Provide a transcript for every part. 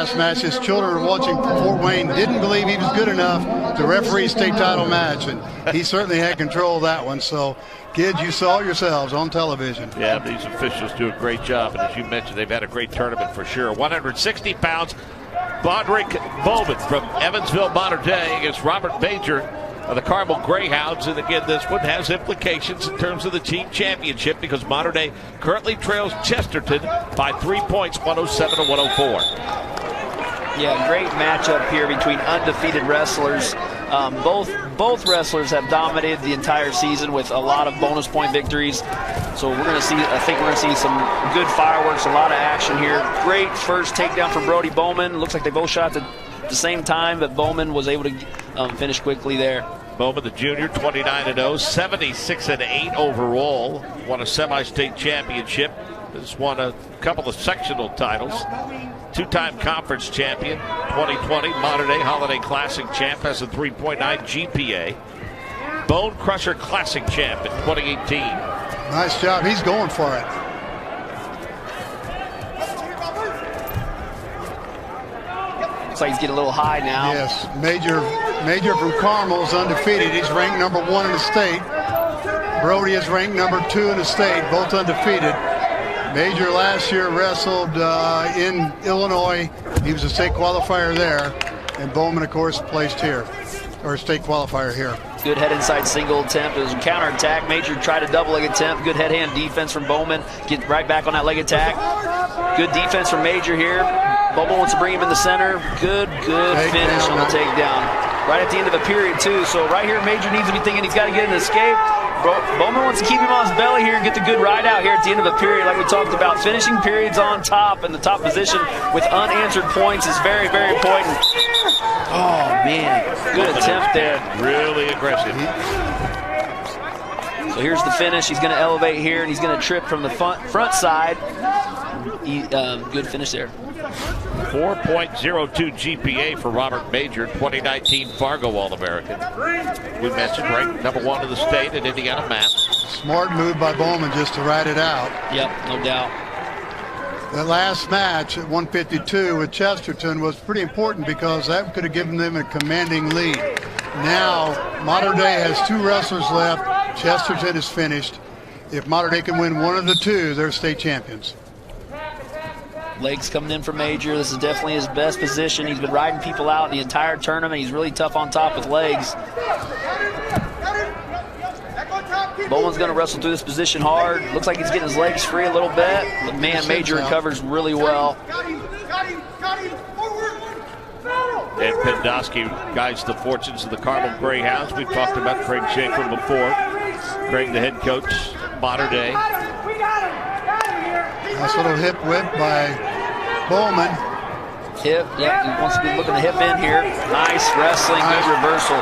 Last match, his children were watching from Fort Wayne, didn't believe he was good enough to referee state title match, and he certainly had control of that one. So, kids, you saw yourselves on television. Yeah, these officials do a great job, and as you mentioned, they've had a great tournament for sure. 160 pounds, Drake Buchanan from Evansville Mater Dei against Robert Major of the Carmel Greyhounds. And again, this one has implications in terms of the team championship because Mater Dei currently trails Chesterton by 3 points, 107 to 104. Yeah, great matchup here between undefeated wrestlers. Both wrestlers have dominated the entire season with a lot of bonus point victories. So we're going to see, I think we're going to see some good fireworks, a lot of action here. Great first takedown from Brody Baumann. Looks like they both shot at the same time, but Baumann was able to finish quickly there. Baumann, the junior, 29-0, 76-8 overall. Won a semi-state championship. Has won a couple of sectional titles. Two-time conference champion, 2020 Mater Dei Holiday Classic champ, has a 3.9 GPA. Bone Crusher Classic champ in 2018. Nice job. He's going for it. Looks like he's getting a little high now. Yes. Major from Carmel is undefeated. He's ranked number 1 in the state. Brody is ranked number 2 in the state, both undefeated. Major last year wrestled in Illinois. He was a state qualifier there. And Baumann, of course, placed here, or state qualifier here. Good head inside single attempt. It was a counter attack. Major tried a double leg attempt. Good head hand defense from Baumann. Get right back on that leg attack. Good defense from Major here. Baumann wants to bring him in the center. Good finish on the takedown. Right at the end of the period, too. So right here, Major needs to be thinking he's got to get an escape. Baumann wants to keep him on his belly here and get the good ride out here at the end of the period, like we talked about. Finishing periods on top in the top position with unanswered points is very, very important. Oh, man. Good attempt there. Really aggressive. So here's the finish. He's going to elevate here, and he's going to trip from the front side. Good finish there. 4.02 GPA for Robert Major, 2019 Fargo All-American. We mentioned ranked number 1 in the state at Indiana Math. Smart move by Baumann just to ride it out. Yep, no doubt. The last match at 152 with Chesterton was pretty important because that could have given them a commanding lead. Now, Mater Dei has 2 wrestlers left. Chesterton is finished. If Mater Dei can win one of the 2, they're state champions. Legs coming in for Major. This is definitely his best position. He's been riding people out the entire tournament. He's really tough on top with legs. Bowman's going to wrestle through this position hard. Looks like he's getting his legs free a little bit. But man, Major recovers really well. And Pendosky guides the fortunes of the Carmel Greyhounds. We've talked about Craig Schaefer before. Craig, the head coach, Mater Dei. Nice little hip whip by Baumann. Hip, yeah, he wants to be looking the hip in here. Nice wrestling, good reversal.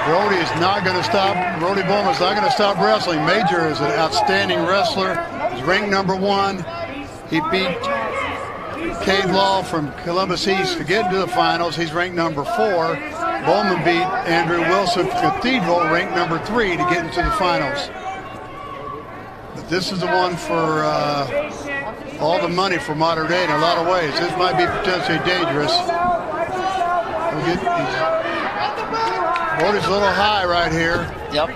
Brody is not going to stop. Brody Baumann is not going to stop wrestling. Major is an outstanding wrestler. He's ranked number 1. He beat Cade Law from Columbus East to get into the finals. He's ranked number 4. Baumann beat Andrew Wilson from Cathedral, ranked number 3, to get into the finals. This is the one for all the money for Mater Dei in a lot of ways. This might be potentially dangerous. Brody's a little high right here. Yep.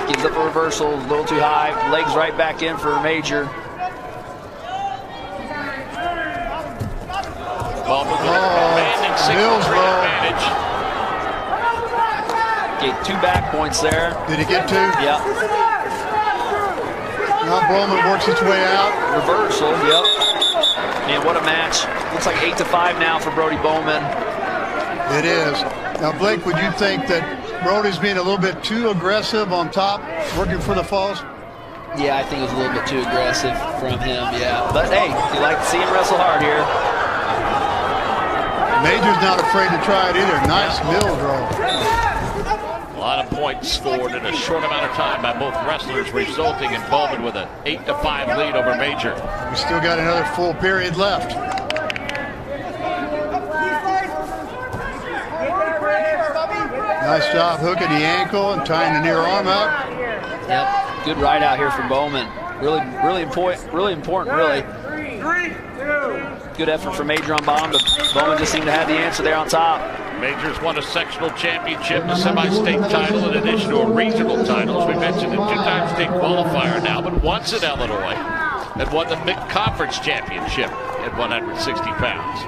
Gives up a reversal, a little too high. Legs right back in for Major. Mills roll. Get 2 back points there. Did he get 2? Yep. Now Baumann works its way out. Reversal, yep. Man, what a match. Looks like 8-5 now for Brody Baumann. It is. Now, Blake, would you think that Brody's being a little bit too aggressive on top, working for the falls? Yeah, I think it was a little bit too aggressive from him, yeah. But, hey, you like to see him wrestle hard here. Major's not afraid to try it either. Nice mill roll. A lot of points scored in a short amount of time by both wrestlers, resulting in Baumann with an 8-5 lead over Major. We still got another full period left. Nice job hooking the ankle and tying the near arm up. Yep, good ride out here for Baumann. Really important, really. 3, 2. Good effort from Major on bottom, but Baumann just seemed to have the answer there on top. Major's won a sectional championship, a semi-state title, in addition to a regional title. As we mentioned, a two-time state qualifier now, but once in Illinois, and won the mid-conference championship at 160 pounds.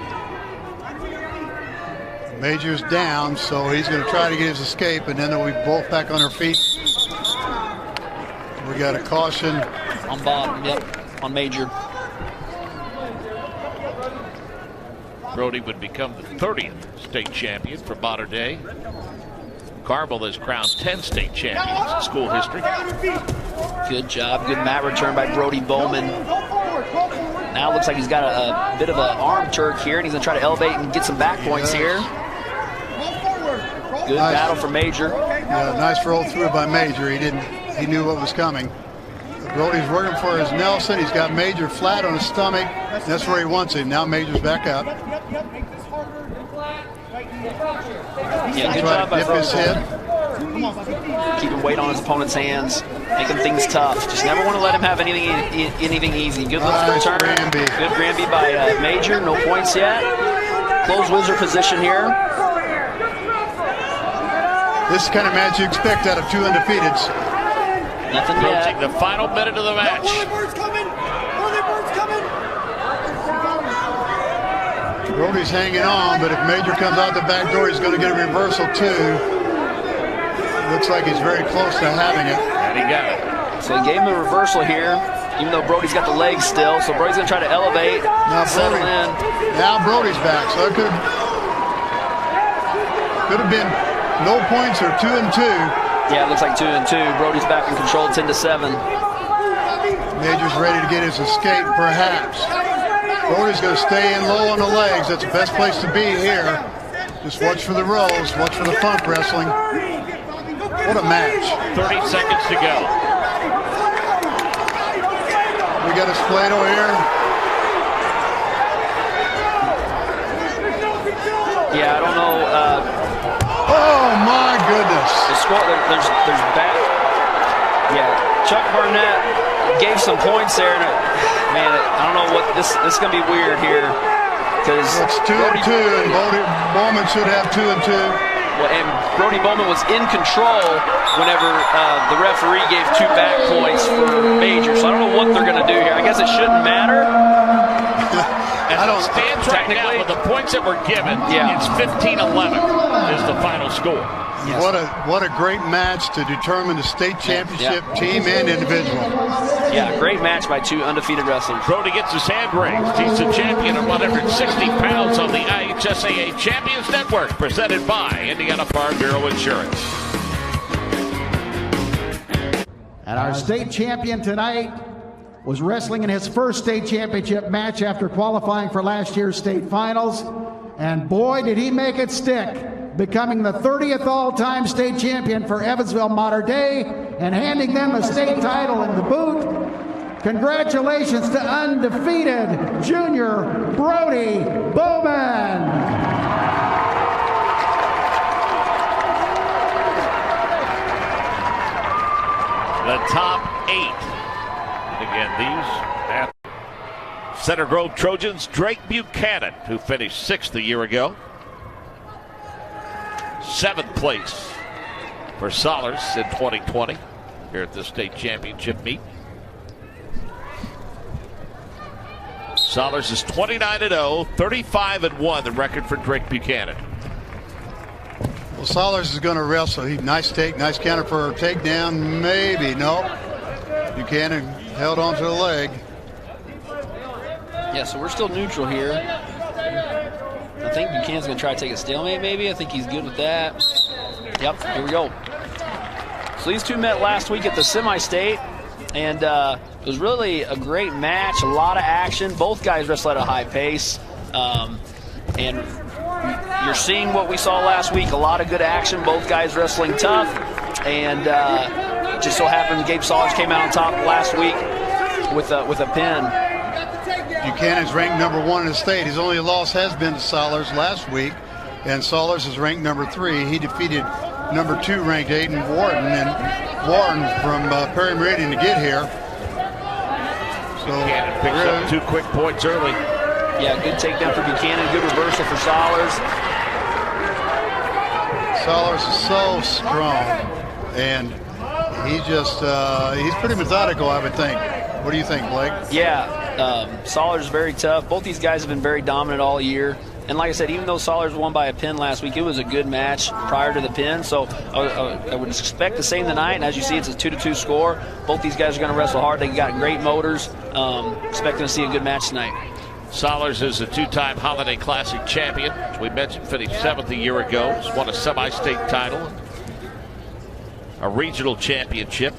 Major's down, so he's going to try to get his escape, and then they'll be both back on their feet. We got a caution. On bottom, yep, on Major. Brody would become the 30th state champion for Mater Dei. Carmel has crowned 10 state champions in school history. Good job. Good mat return by Brody Baumann. Now it looks like he's got a bit of an arm jerk here, and he's going to try to elevate and get some back points here. Good battle for Major. Yeah, nice roll through by Major. He knew what was coming. Brody's working for his Nelson. He's got Major flat on his stomach. That's where he wants him. Now Major's back up. Yeah, good job by dip his head. Keeping weight on his opponent's hands, making things tough. Just never want to let him have anything easy. Good lift return. Good Granby by Major. No points yet. Closed wizard position here. This is the kind of match you expect out of two undefeateds. Nothing Approaching yet. the final minute of the match. Brody's hanging on, but if Major comes out the back door, he's going to get a reversal too. Looks like he's very close to having it. And he got it. So he gave him a reversal here, even though Brody's got the legs still. So Brody's going to try to elevate, settle in. Now Brody's back, so it could have been no points or 2-2. Yeah, it looks like 2-2. Brody's back in control, 10-7. Major's ready to get his escape, perhaps. Brody's going to stay in low on the legs. That's the best place to be here. Just watch for the rolls. Watch for the funk wrestling. What a match. 30 seconds to go. We got a Splato here. Yeah, I don't know. Oh, my goodness. The score, there's back. Yeah, Chuck Barnett gave some points there. And man, I don't know what this is going to be weird here. Because it's 2-2, and Brody Baumann should have 2-2. Well, and Brody Baumann was in control whenever the referee gave 2 back points for Major. So I don't know what they're going to do here. I guess it shouldn't matter. I don't stand right now with the points that were given. Yeah. It's 15-11 is the final score. Yes. What a great match to determine the state championship team and individual. Yeah, great match by 2 undefeated wrestlers. Brody gets his hand raised. He's the champion at 160 pounds on the IHSAA Champions Network, presented by Indiana Farm Bureau Insurance. And our state champion tonight was wrestling in his first state championship match after qualifying for last year's state finals. And boy, did he make it stick, becoming the 30th all-time state champion for Evansville Mater Dei and handing them the state title in the boot. Congratulations to undefeated junior Brody Baumann. The top 8. Again, these at Center Grove Trojans, Drake Buchanan, who finished 6th a year ago. 7th place for Sollars in 2020 here at the state championship meet. Sollars is 29-0, 35-1, the record for Drake Buchanan. Well, Sollars is going to wrestle. Nice take, nice counter for a takedown. Maybe, no. Buchanan held onto the leg. Yeah, so we're still neutral here. I think Buchanan's going to try to take a stalemate, maybe. I think he's good with that. Yep, here we go. So these two met last week at the semi-state, and it was really a great match, a lot of action. Both guys wrestle at a high pace, and you're seeing what we saw last week, a lot of good action, both guys wrestling tough, and just so happened Gabe Sollars came out on top last week with a pin. Buchanan's ranked number 1 in the state. His only loss has been to Sollars last week, and Sollars is ranked number 3. He defeated number 2 ranked Aiden Warden, and Warden from Perry Meridian to get here. So Buchanan picks up 2 quick points early. Yeah, good takedown for Buchanan. Good reversal for Sollars. Sollars is so strong, and he's pretty methodical, I would think. What do you think, Blake? Yeah, Sollars is very tough. Both these guys have been very dominant all year. And like I said, even though Sollars won by a pin last week, it was a good match prior to the pin. So I would expect the same tonight. And as you see, it's a 2-2 score. Both these guys are going to wrestle hard. They got great motors. Expecting to see a good match tonight. Sollars is a two-time Holiday Classic champion. As we mentioned, finished 7th a year ago. He's won a semi-state title, a regional championship.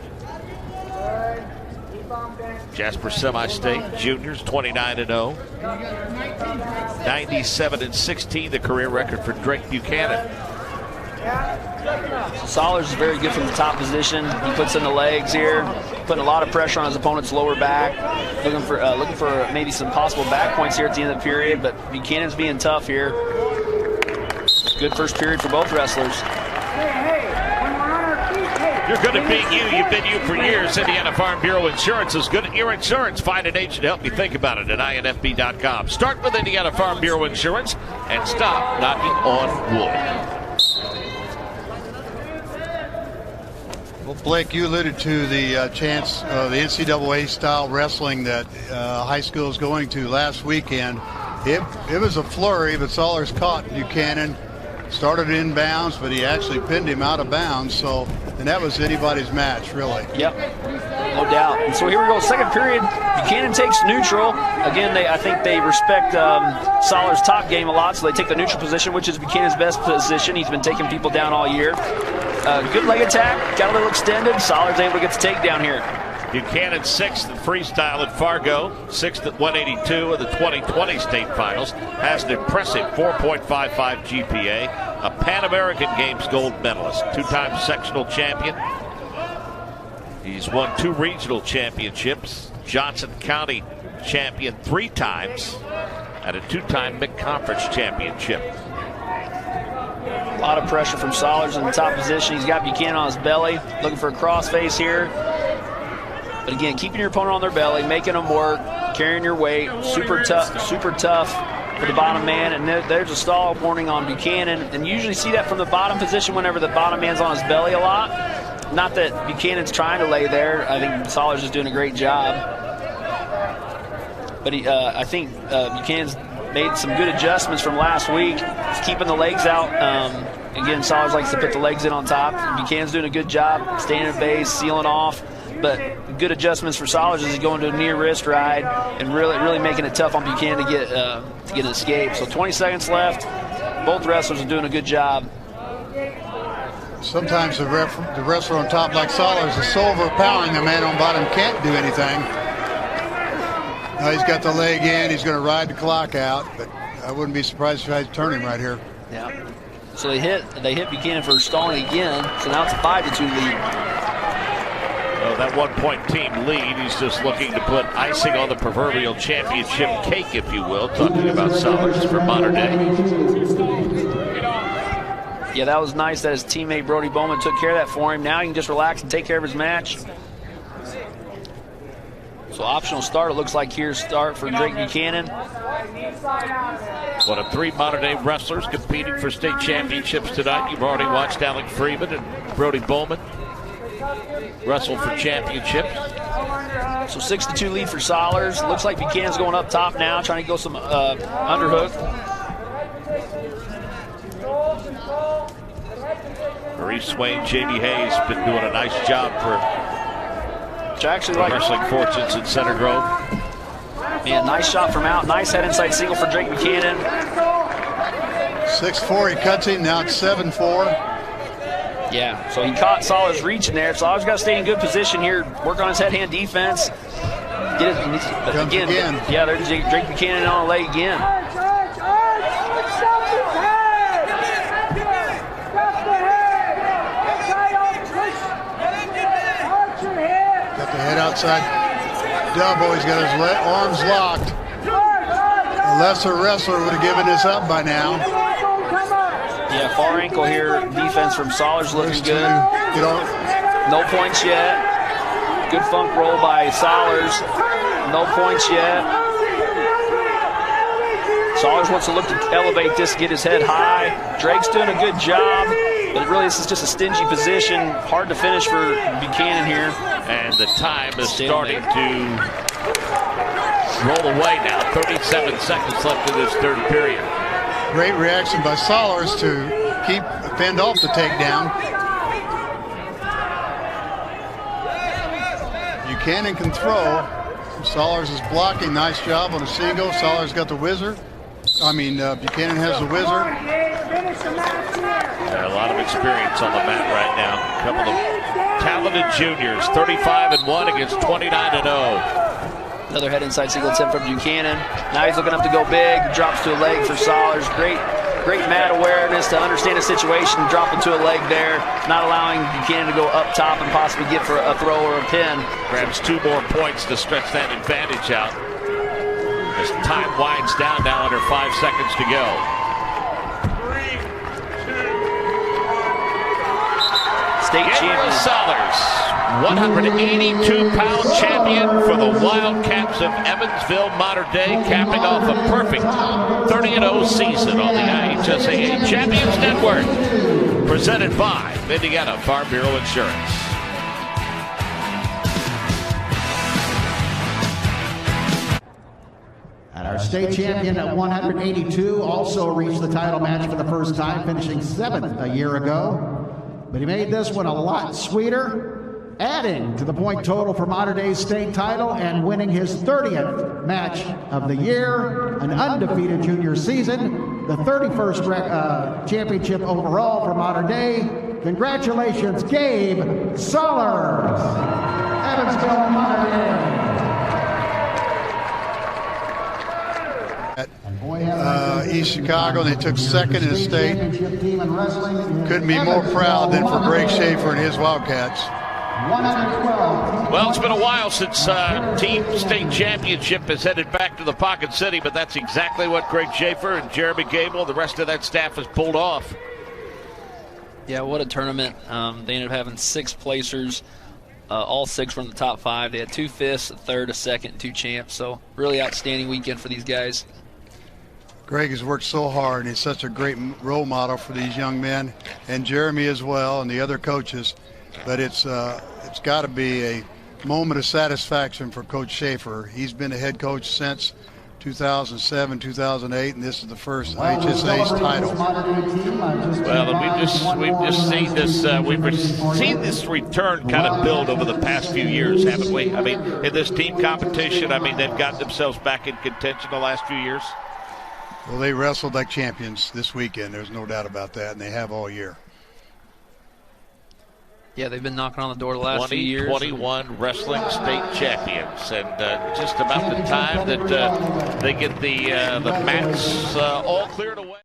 Jasper semi-state juniors 29-0, 97-16 the career record for Drake Buchanan. Sollars is very good from the top position. He puts in the legs here, putting a lot of pressure on his opponent's lower back, looking for maybe some possible back points here at the end of the period. But Buchanan's being tough here. Good first period for both wrestlers. You're good at being you. You've been you for years. Indiana Farm Bureau Insurance is good at your insurance. Find an agent to help you think about it at infb.com. Start with Indiana Farm Bureau Insurance and stop knocking on wood. Well, Blake, you alluded to the chance of the NCAA style wrestling that high school is going to last weekend. It was a flurry, but Sollars caught Buchanan. Started inbounds, but he actually pinned him out of bounds. And that was anybody's match, really. Yep, no doubt. And so here we go, second period. Buchanan takes neutral. Again, I think they respect Sollars' top game a lot, so they take the neutral position, which is Buchanan's best position. He's been taking people down all year. Good leg attack, got a little extended. Sollars able to get the takedown here. Buchanan 6th in freestyle at Fargo, 6th at 182 in the 2020 state finals, has an impressive 4.55 GPA, a Pan American Games gold medalist, 2-time sectional champion. He's won 2 regional championships, Johnson County champion 3 times, and a 2-time mid-conference championship. A lot of pressure from Sollars in the top position. He's got Buchanan on his belly, looking for a crossface here. But again, keeping your opponent on their belly, making them work, carrying your weight, super tough for the bottom man. And there's a stall warning on Buchanan. And you usually see that from the bottom position whenever the bottom man's on his belly a lot. Not that Buchanan's trying to lay there. I think Sollars is doing a great job. But I think Buchanan's made some good adjustments from last week. He's keeping the legs out. Again, Sollars likes to put the legs in on top. Buchanan's doing a good job staying at base, sealing off. But good adjustments for Sollars as he's going to a near wrist ride and really making it tough on Buchanan to get an escape. So 20 seconds left. Both wrestlers are doing a good job. Sometimes the wrestler on top like Sollars is so overpowering, the man on bottom can't do anything. Now he's got the leg in. He's going to ride the clock out, but I wouldn't be surprised if I turn him right here. Yeah. So they hit Buchanan for stalling again. So now it's a 5-2 lead. Well, that 1-point team lead, he's just looking to put icing on the proverbial championship cake, if you will, talking about Sollars for Mater Dei. Yeah, that was nice that his teammate Brody Baumann took care of that for him. Now he can just relax and take care of his match. So optional start, it looks like here's start for Drake Buchanan. One of 3 Mater Dei wrestlers competing for state championships tonight. You've already watched Alec Freeman and Brody Baumann wrestle for championships. So 6-2 lead for Sollars. Looks like Buchanan's going up top now, trying to go some underhook. Maurice Swain, J.B. Hayes been doing a nice job for Wrestling Fortunes in Center Grove. Man, nice shot from out. Nice head inside single for Drake Buchanan. 6-4, he cuts him. Now it's 7-4. Yeah, so he caught Sollars reaching there. Sollars got to stay in good position here, work on his head-hand defense. Again. Yeah, there's Drake Buchanan on the leg again. Got the head outside double. He's got his arms locked. A lesser wrestler would have given this up by now. Yeah, far ankle here. Defense from Sollars looking good. No points yet. Good funk roll by Sollars. No points yet. Sollars wants to look to elevate this, get his head high. Drake's doing a good job, but really this is just a stingy position. Hard to finish for Buchanan here. And the time is starting to roll away now. 37 seconds left in this third period. Great reaction by Sollars to fend off the takedown. Buchanan can throw. Sollars is blocking. Nice job on a single. Sollars got the whizzer. Buchanan has the whizzer. A lot of experience on the mat right now. A couple of talented juniors. 35-1 against 29-0. Another head inside single attempt from Buchanan. Now he's looking up to go big. Drops to a leg for Sollars. Great mat awareness to understand the situation. Drop into a leg there. Not allowing Buchanan to go up top and possibly get for a throw or a pin. Grabs 2 more points to stretch that advantage out. As time winds down now, under 5 seconds to go. State champion Sollars, 182-pound champion for the Wildcats of Evansville Mater Dei, capping off a perfect 30-0 season on the IHSAA Champions Network. Presented by Indiana Farm Bureau Insurance. And our state champion at 182 also reached the title match for the first time, finishing 7th a year ago. But he made this one a lot sweeter, adding to the point total for Mater Dei's state title and winning his 30th match of the year, an undefeated junior season, the 31st championship overall for Mater Dei. Congratulations, Gabe Sollars, Evansville Mater Dei. East Chicago, they took second in the state. Couldn't be more proud than for Greg Schaefer and his Wildcats. Well, it's been a while since Team State Championship has headed back to the Pocket City, but that's exactly what Greg Schaefer and Jeremy Gable, the rest of that staff, has pulled off. Yeah, what a tournament. They ended up having 6 placers, all 6 from the top 5. They had 2 fifths, a third, a second, and 2 champs. So really outstanding weekend for these guys. Greg has worked so hard, and he's such a great role model for these young men, and Jeremy as well, and the other coaches. But it's got to be a moment of satisfaction for Coach Schaefer. He's been a head coach since 2007, 2008, and this is the first IHSAA'S title. Well, we've just seen this. We've seen this return kind of build over the past few years, haven't we? I mean, in this team competition, they've gotten themselves back in contention the last few years. Well, they wrestled like champions this weekend. There's no doubt about that, and they have all year. Yeah, they've been knocking on the door the last few years. 2021 wrestling state champions, and just about the time that they get the mats all cleared away.